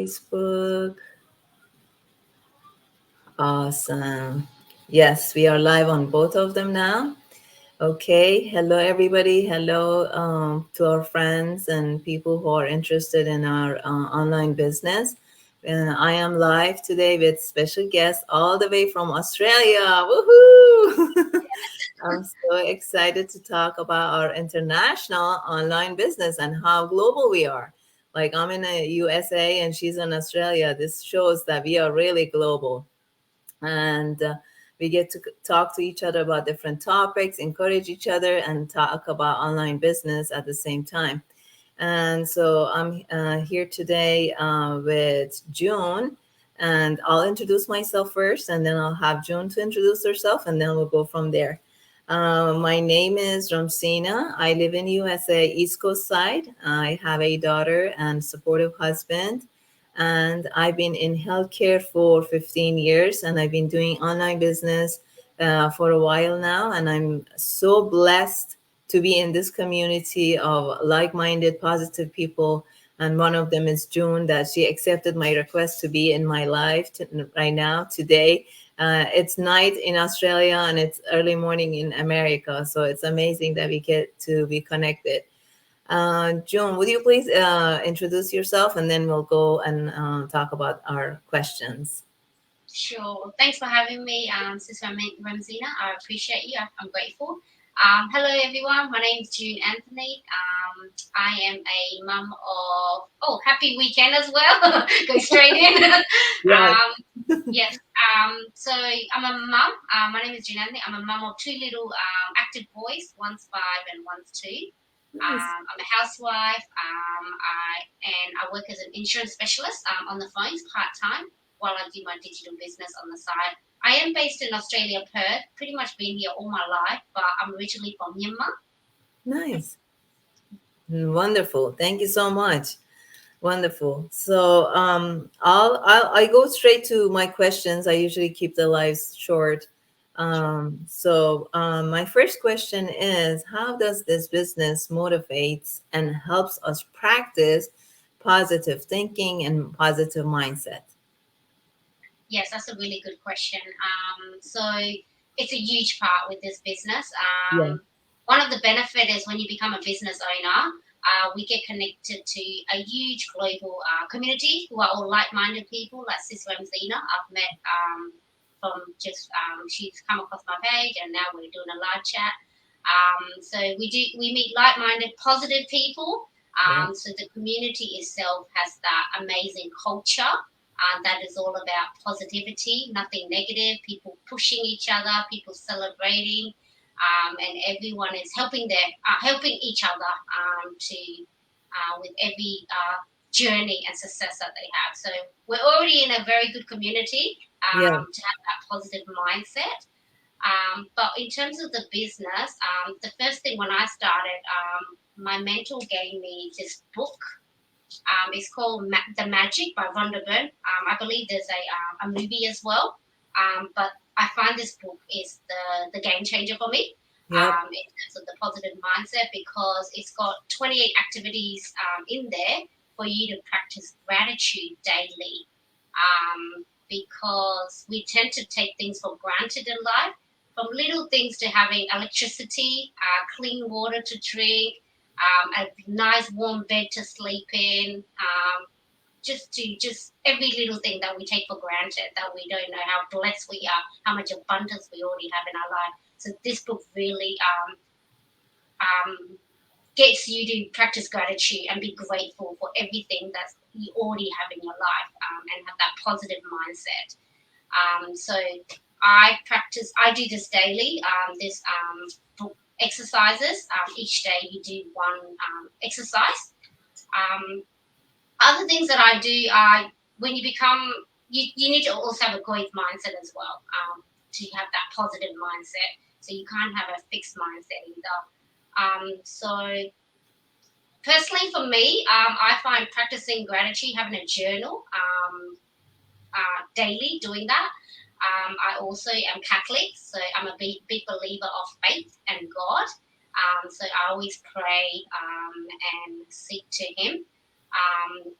Facebook. Awesome. Yes, we are live on both of them now. Okay. Hello, everybody. Hello to our friends and people who are interested in our online business. I am live today with special guests all the way from Australia. Woohoo! I'm so excited to talk about our international online business and how global we are. Like I'm in the USA and she's in Australia. This shows that we are really global, and we get to talk to each other about different topics, encourage each other, and talk about online business at the same time. And so I'm here today with June, and I'll introduce myself first, and then I'll have June to introduce herself, and then we'll go from there. My name is Ramsina. I live in USA, East Coast side. I have a daughter and supportive husband, and I've been in healthcare for 15 years, and I've been doing online business for a while now, and I'm so blessed to be in this community of like-minded, positive people. And one of them is June, that she accepted my request to be in my life right now, today. It's night in Australia and it's early morning in America. So it's amazing that we get to be connected. June, would you please introduce yourself and then we'll go and talk about our questions. Sure. Thanks for having me, Sis Ramsina. I appreciate you. I'm grateful. Hello, everyone. My name is June Anthony. I am a mum of, happy weekend as well. Go straight in. Yes. Yes. So I'm a mum. My name is June Anthony. I'm a mum of two little active boys. One's 5 and one's 2. Nice. I'm a housewife. I work as an insurance specialist on the phones part time while I do my digital business on the side. I am based in Australia, Perth. Pretty much been here all my life, but I'm originally from Myanmar. Nice. Wonderful. Thank you so much. Wonderful. So I go straight to my questions. I usually keep the lives short. Sure. My first question is, how does this business motivates and helps us practice positive thinking and positive mindset? Yes, that's a really good question. So it's a huge part with this business. Yeah. One of the benefit is when you become a business owner, we get connected to a huge global community who are all like-minded people, like Sis Ramzina. I've met she's come across my page, and now we're doing a live chat. So we meet like-minded, positive people. Yeah. So the community itself has that amazing culture that is all about positivity, nothing negative, people pushing each other, people celebrating, and everyone is helping each other to with every journey and success that they have. So we're already in a very good community Yeah. to have that positive mindset. But in terms of the business, the first thing when I started, my mentor gave me this book. It's called The Magic by Rhonda Byrne. I believe there's a movie as well. But I find this book is the game changer for me Yep. in terms of the positive mindset, because it's got 28 activities in there for you to practice gratitude daily. Because we tend to take things for granted in life, from little things to having electricity, clean water to drink, a nice warm bed to sleep in, just every little thing that we take for granted, that we don't know how blessed we are, how much abundance we already have in our life. So this book really um, gets you to practice gratitude and be grateful for everything that you already have in your life, and have that positive mindset. So I do this daily. This book exercises. Each day you do one exercise. Um, Other things that I do are, when you become, you need to also have a growth mindset as well, to have that positive mindset. So you can't have a fixed mindset either. So personally for me, I find practicing gratitude, having a journal daily, doing that. I also am Catholic, so I'm a big believer of faith and God. So I always pray and seek to Him.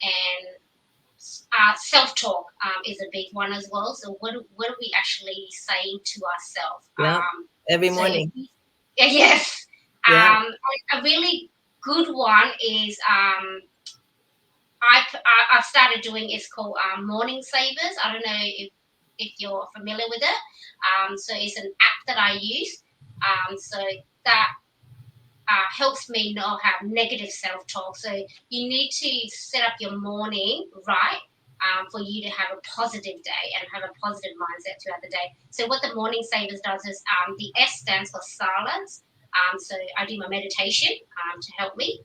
And self-talk is a big one as well. So what are we actually saying to ourselves? Yeah. Every So if morning. yes, Yeah. a really good one is I've started doing. It's called Morning Savers. I don't know if you're familiar with it. So it's an app that I use. So that helps me not have negative self-talk. So you need to set up your morning right for you to have a positive day and have a positive mindset throughout the day. So what the Morning Savers does is the S stands for silence. So I do my meditation to help me.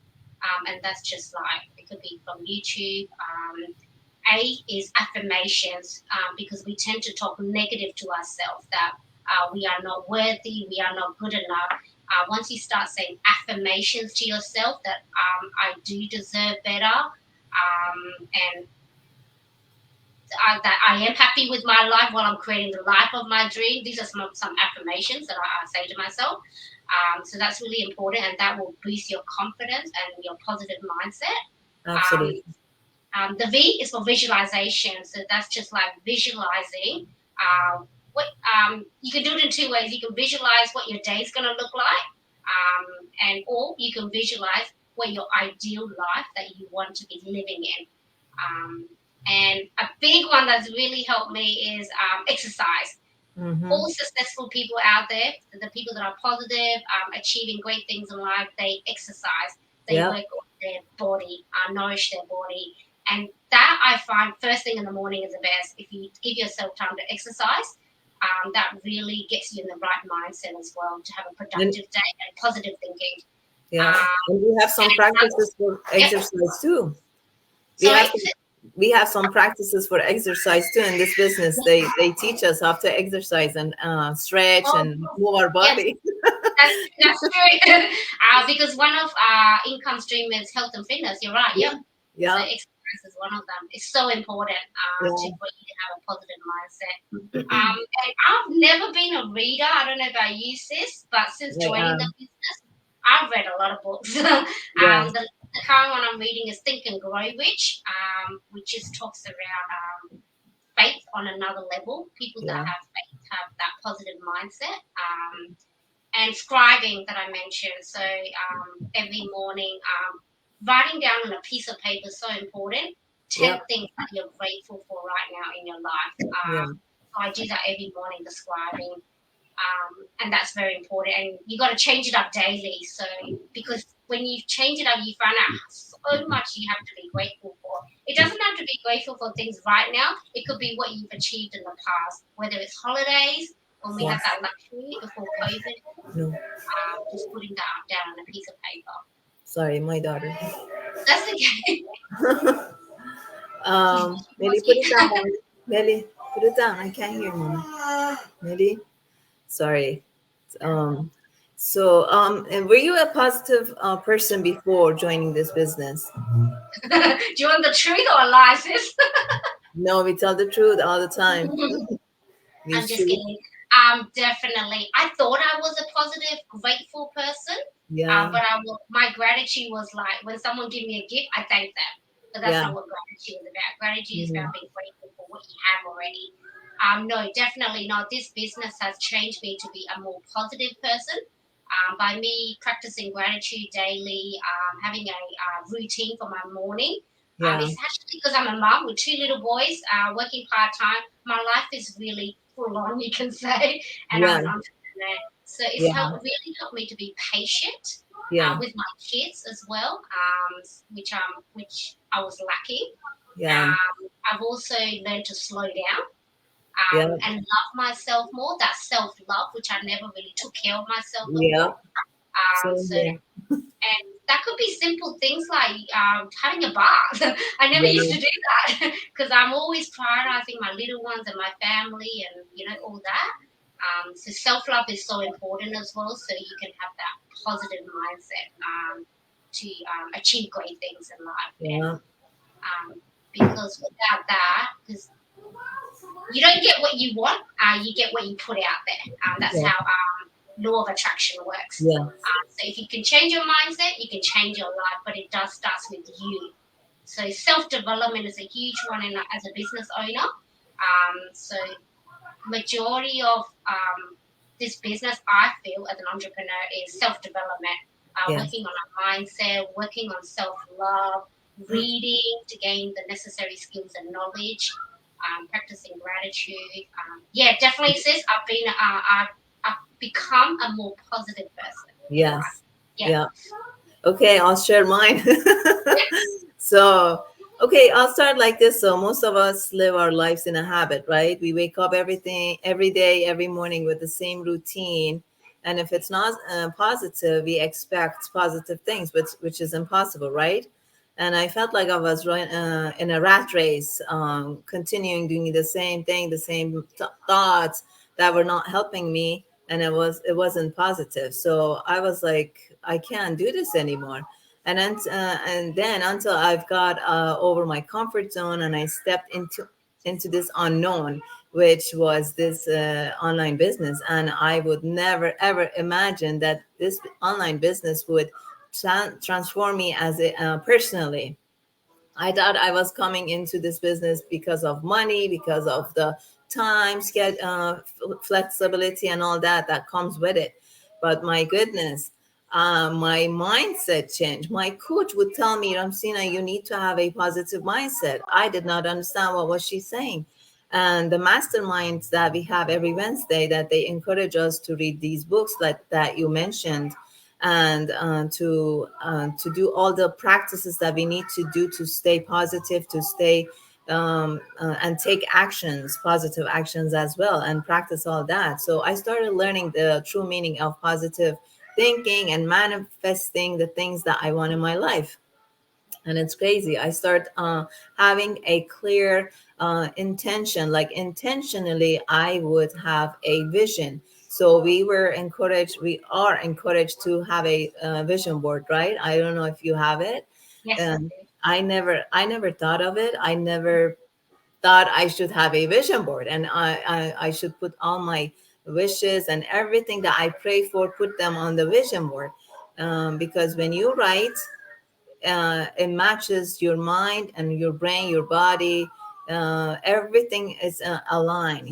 And that's just like, it could be from YouTube. A is affirmations because we tend to talk negative to ourselves that we are not worthy, we are not good enough. Once you start saying affirmations to yourself that I do deserve better, and that I am happy with my life while I'm creating the life of my dream. These are some affirmations that I say to myself. So that's really important, and that will boost your confidence and your positive mindset. Um, Absolutely. the V is for visualization. So that's just like visualizing. What You can do it in two ways. You can visualize what your day is going to look like, or you can visualize what your ideal life that you want to be living in. Um, and a big one that's really helped me is exercise. Mm-hmm. All successful people out there, the people that are positive, achieving great things in life, they exercise, they Yeah. work on their body, nourish their body. And that I find first thing in the morning is the best. If you give yourself time to exercise, that really gets you in the right mindset as well to have a And productive day and positive thinking. yeah. Um, And we have some and another, practices for yep. exercise too. We Sorry. have we have some practices for exercise too in this business. They teach us how to exercise and stretch Oh, and move our yes. body. That's true. Because one of our income stream is health and fitness. You're right. Yep. Yeah. So Yeah. exercise is one of them. It's so important to Yeah. for you to have a positive mindset. And I've never been a reader. I don't know if I use this, but since I joining the am. business, I've read a lot of books. Yeah. The current one I'm reading is Think and Grow Rich, which just talks around faith on another level. People that Yeah. have faith have that positive mindset. And scribing that I mentioned. So every morning, writing down on a piece of paper is so important. 10 Yep. things that you're grateful for right now in your life. Yeah. So I do that every morning, the scribing. And that's very important. And you got to change it up daily. So because when you change it up, you find out so much you have to be grateful for. It doesn't have to be grateful for things right now. It could be what you've achieved in the past, whether it's holidays when we had Yes. that luxury before COVID, No. just putting that down on a piece of paper. Sorry, my daughter. That's okay. She Melly, wants put you. it down. Melly, put it down. I can't hear mama. Melly, sorry. Um, and were you a positive person before joining this business? Do you want the truth or lies, sis? No, we tell the truth all the time. We I'm just shoot. kidding. Definitely. I thought I was a positive, grateful person, Yeah, but my gratitude was like when someone give me a gift, I thank them. But that's yeah. not what gratitude is about. Gratitude is Mhm. about being grateful for what you have already. No, definitely not. This business has changed me to be a more positive person. By me practicing gratitude daily, having a routine for my morning. Yeah, It's actually because I'm a mom with two little boys, working part time. My life is really full on, you can say, and I'm yeah, an entrepreneur. So it's yeah, really helped me to be patient yeah, with my kids as well, which I was lacking. yeah, I've also learned to slow down yeah, and love myself more. That self love, which I never really took care of myself yeah. before. Same So here. and that could be simple things like having a bath. I never used Yeah, to do that because I'm always prioritizing my little ones and my family and all that. So self love is so important as well, so you can have that positive mindset to achieve great things in life. And yeah, because without that, because you don't get what you want, you get what you put out there. That's yeah, how law of attraction works. yeah, So if you can change your mindset, you can change your life, but it does starts with you. So self development is a huge one as a business owner. So majority of this business, I feel, as an entrepreneur, is self development, Yes. working on our mindset, working on self love, reading to gain the necessary skills and knowledge, practicing gratitude. Yeah, definitely, sis. I've become a more positive person in life. Yes. Yeah. Yeah. Okay, I'll share mine. Yeah. So, okay, I'll start like this. So, most of us live our lives in a habit, right? We wake up every day, every morning with the same routine. And if it's not positive, we expect positive things, which is impossible, right? And I felt like I was in a rat race, continuing doing the same thing, the same thoughts that were not helping me, and it wasn't positive. So I was like, I can't do this anymore. And then until I've got over my comfort zone and I stepped into this unknown, which was this online business, and I would never ever imagine that this online business would transform me as a personally. I thought I was coming into this business because of money, because of the time, flexibility, and all that comes with it. But my goodness, my mindset changed. My coach would tell me, Ramsina, you need to have a positive mindset. I did not understand what was she saying. And the masterminds that we have every Wednesday, that they encourage us to read these books that you mentioned, and to do all the practices that we need to do to stay positive, to stay and take actions, positive actions as well, and practice all that. So I started learning the true meaning of positive thinking and manifesting the things that I want in my life. And it's crazy. I start having a clear intention, like intentionally I would have a vision. So we are encouraged to have a vision board, right? I don't know if you have it. Yes, I um, do. I never thought of it. I never thought I should have a vision board, and I should put all my wishes and everything that I pray for, put them on the vision board. Because when you write, it matches your mind and your brain, your body. Everything is aligned,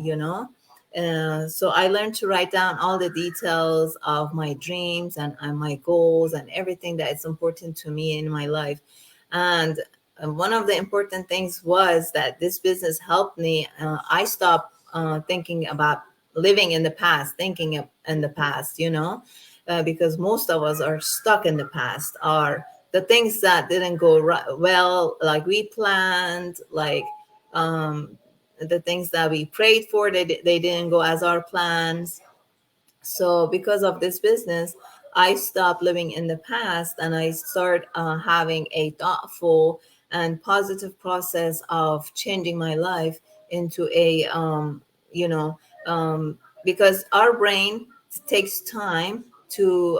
so I learned to write down all the details of my dreams and my goals and everything that is important to me in my life. And one of the important things was that this business helped me. I stopped thinking about living in the past, in the past, because most of us are stuck in the past, are the things that didn't go well, like we planned, like the things that we prayed for, they didn't go as our plans. So because of this business, I stopped living in the past and I start having a thoughtful and positive process of changing my life into a you know because our brain takes time to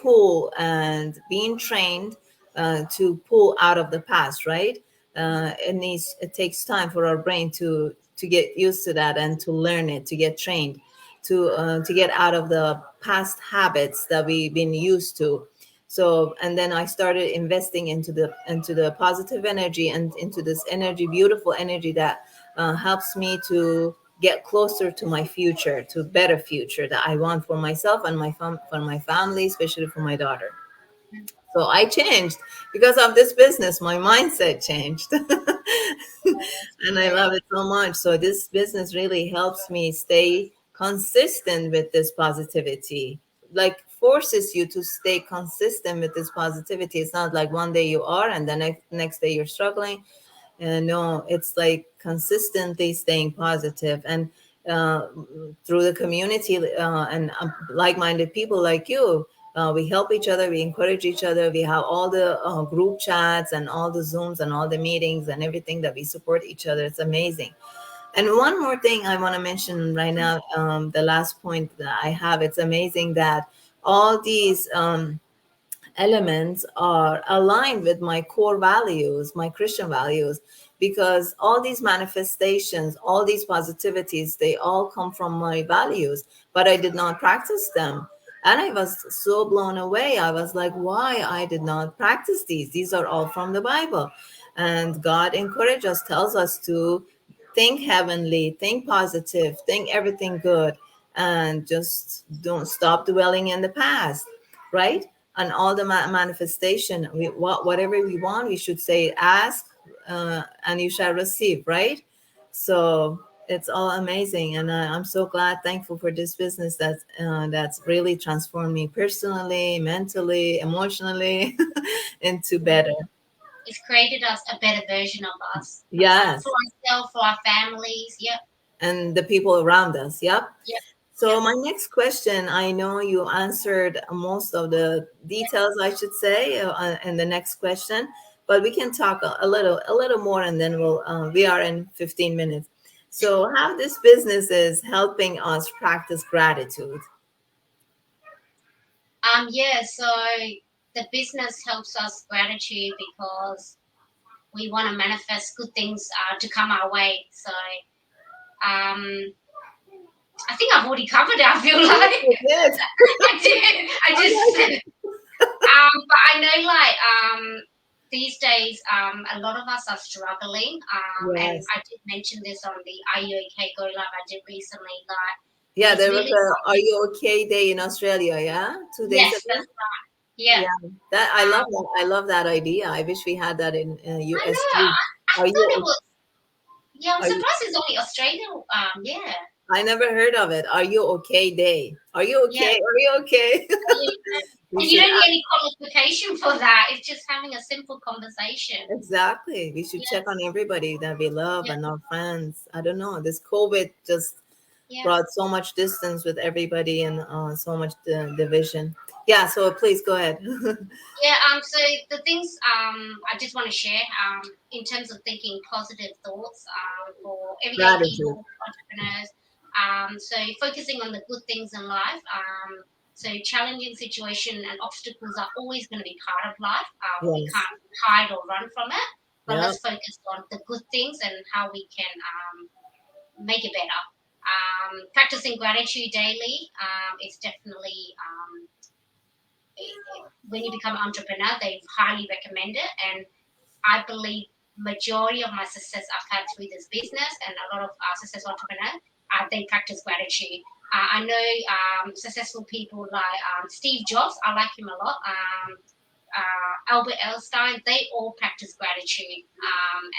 pull, and being trained to pull out of the past, right? It takes time for our brain to get used to that and to learn it, to get trained, to get out of the past habits that we've been used to. So, and then I started investing into the positive energy and into this energy, beautiful energy that helps me to get closer to my future, to better future that I want for myself and for my family, especially for my daughter. So I changed because of this business. My mindset changed. That's And I great. love it so much. So this business really helps me stay consistent with this positivity. Like forces you to stay consistent with this positivity. It's not like one day you are and the next day you're struggling. No, it's like consistently staying positive, and uh, through the community and like-minded people like you, we help each other, we encourage each other, we have all the group chats and all the Zooms and all the meetings and everything that we support each other. It's amazing. And one more thing I want to mention right now, the last point that I have, it's amazing that all these elements are aligned with my core values, my Christian values, because all these manifestations, all these positivities, they all come from my values, but I did not practice them. And I was so blown away. I was like, why I did not practice these? These are all from the Bible. And God encourages us, tells us to think heavenly, think positive, think everything good, and just don't stop dwelling in the past, right? And all the manifestation, whatever we want, we should say, ask, and you shall receive, right? So it's all amazing, and I'm so glad, thankful for this business that's really transformed me personally, mentally, emotionally into better. It's created us a better version of us, Yes, for ourselves, for our families. Yep, and the people around us. Yep. yep, So yep. my next question, I know you answered most of the details, I should say, in the next question, but we can talk a little more, and then we are in 15 minutes. So how this business is helping us practice gratitude. Yeah. So the business helps us gratitude because we want to manifest good things to come our way. So um, I think I've already covered it. I feel like Yes. I did. I just said, but I know like these days a lot of us are struggling. And Yes. I did mention this on the Are You Okay Go Live I did recently. Like Yeah, it's there was really a Are You Okay Day in Australia, yeah? 2 days yes, ago. that's right. Yeah. Yeah, that I love that. I love that idea. I wish we had that in I US know. too. I Are thought it you was. Yeah, I'm are you surprised it's only Australia. Yeah, I never heard of it. Are you okay day? Are you yeah. okay? Are you okay? Yeah. We And you should don't need any qualification for that. It's just having a simple conversation. exactly. We should check Yes. on everybody that we love Yeah. and our friends. I don't know. This COVID just Yeah. brought so much distance with everybody and so much division. Yeah. So please go ahead. Yeah. So the things I just want to share in terms of thinking positive thoughts for everyday Gratitude. people, entrepreneurs. So focusing on the good things in life. So challenging situation and obstacles are always going to be part of life. We Yes. can't hide or run from it. But Yep. let's focus on the good things and how we can make it better. Practicing gratitude daily is definitely when you become an entrepreneur, they highly recommend it. And I believe majority of my success I've had through this business and a lot of successful entrepreneurs, they practice gratitude. I know successful people like Steve Jobs. I like him a lot. Albert Einstein, they all practice gratitude,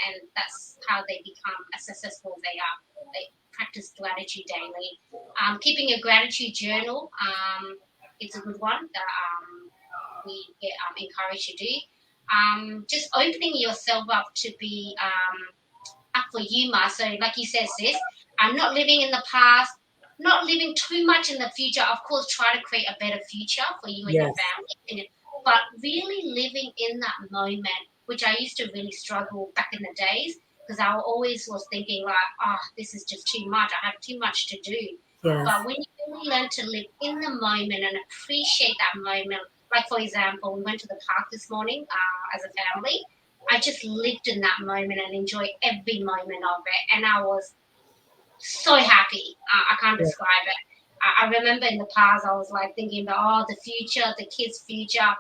and that's how they become as successful as they are. They practice gratitude daily. Keeping a gratitude journal, it's a good one that we get encouraged to do. Just opening yourself up to be up for humor. So, like you said, sis, not living in the past, not living too much in the future. Of course, try to create a better future for you and your Yes. family, but really living in that moment, which I used to really struggle back in the days because I always was thinking like, oh, this is just too much. I have too much to do. Yes. But when you really learn to live in the moment and appreciate that moment, like for example, we went to the park this morning as a family. I just lived in that moment and enjoyed every moment of it, and I was so happy. I can't Yeah. describe it. I remember in the past I was like thinking about the future, the kids' future.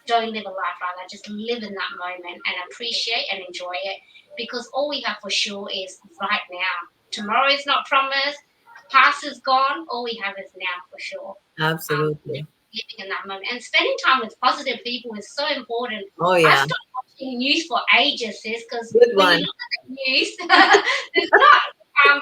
Don't live a life like that. Just live in that moment and appreciate and enjoy it, because all we have for sure is right now. Tomorrow is not promised. Past is gone. All we have is now for sure. Absolutely. Living in that moment and spending time with positive people is so important. Oh I yeah. stopped watching news for ages, sis, because Good when you one. look at the news, there's not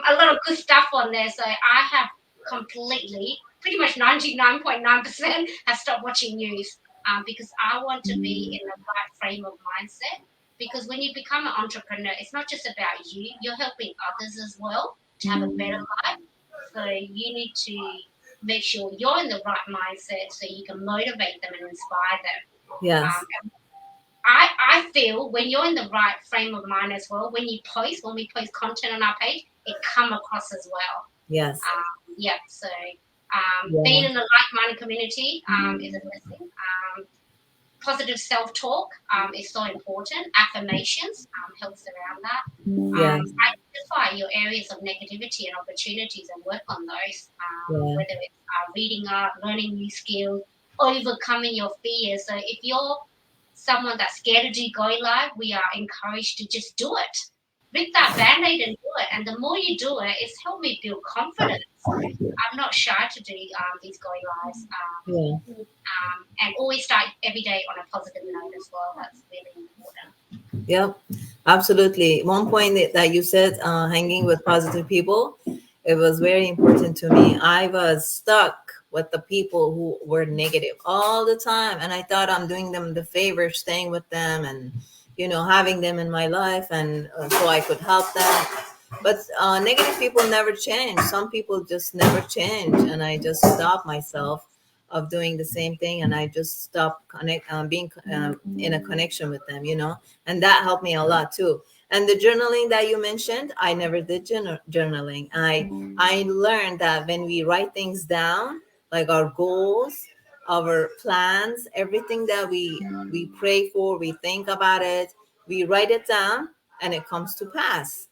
a lot of good stuff on there. So I have completely, pretty much 99.9% have stopped watching news because I want to be in the right frame of mindset. Because when you become an entrepreneur, it's not just about you, you're helping others as well to have a better life. So you need to make sure you're in the right mindset so you can motivate them and inspire them. Yes. And I feel when you're in the right frame of mind as well, when we post content on our page, it come across as well. Yes. Yeah, so being Yeah. in the like-minded community is a blessing. Positive self-talk is so important. Affirmations helps around that. Yes. Identify your areas of negativity and opportunities and work on those, Yeah. whether it's reading art, learning new skills, overcoming your fears. So if you're someone that's scared to do going live, we are encouraged to just do it. Rip that band-aid and do it. And the more you do it, it's helped me build confidence. I'm not shy to do these going lives. Yeah. And always start every day on a positive note as well. That's really important. Yep, absolutely. One point that you said, hanging with positive people, it was very important to me. I was stuck with the people who were negative all the time, and I thought I'm doing them the favor, staying with them, and having them in my life, and so I could help them. But negative people never change. Some people just never change, and I just stopped myself of doing the same thing, and I just stopped being in a connection with them, and that helped me a lot too. And the journaling that you mentioned, I never did journaling. I learned that when we write things down, like our goals, our plans, everything that we pray for, we think about it, we write it down, and it comes to pass.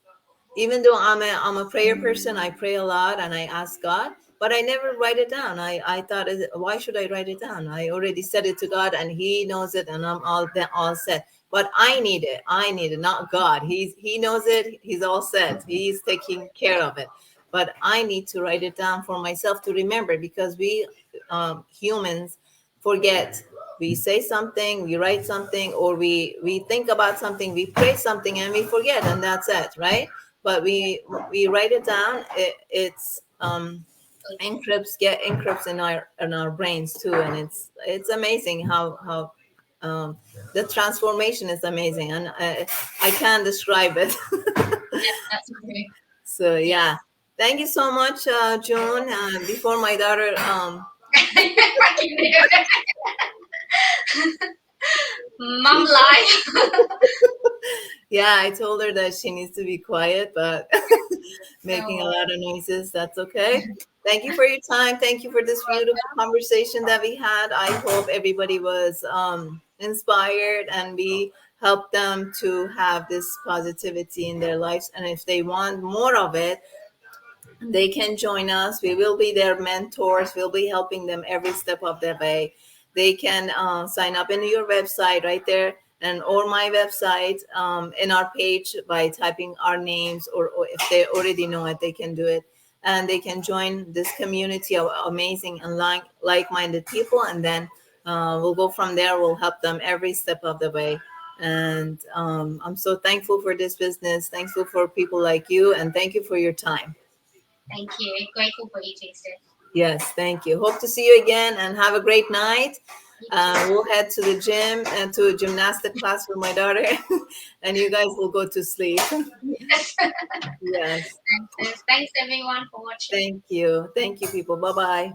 Even though I'm a prayer person, I pray a lot and I ask God, but I never write it down. I thought, why should I write it down? I already said it to God and He knows it, and I'm all set. But I need it. I need it, not God. He knows it. He's all set. He's taking care of it. But I need to write it down for myself to remember, because we humans forget. We say something, we write something, or we think about something, we pray something, and we forget, and that's it, right? But we write it down. It's encrypts in our brains too, and it's amazing how the transformation is amazing, and I can't describe it. Yeah, that's true. So Yeah. yeah, thank you so much, June. Before my daughter Mum life. yeah, I told her that she needs to be quiet, but making a lot of noises, that's okay. Thank you for your time. Thank you for this beautiful conversation that we had. I hope everybody was inspired, and we helped them to have this positivity in their lives. And if they want more of it, they can join us. We will be their mentors. We'll be helping them every step of the way. They can sign up in your website right there, and or my website, in our page, by typing our names, or if they already know it, they can do it, and they can join this community of amazing and like-minded people, and then we'll go from there. We'll help them every step of the way. And I'm so thankful for this business, thankful for people like you, and thank you for your time. Thank you. Grateful for you too, Steph. Yes, thank you. Hope to see you again, and have a great night. We'll head to the gym and to a gymnastic class with my daughter, and you guys will go to sleep. Yes. Yes. Thanks everyone for watching. Thank you. Thank you, people. Bye bye.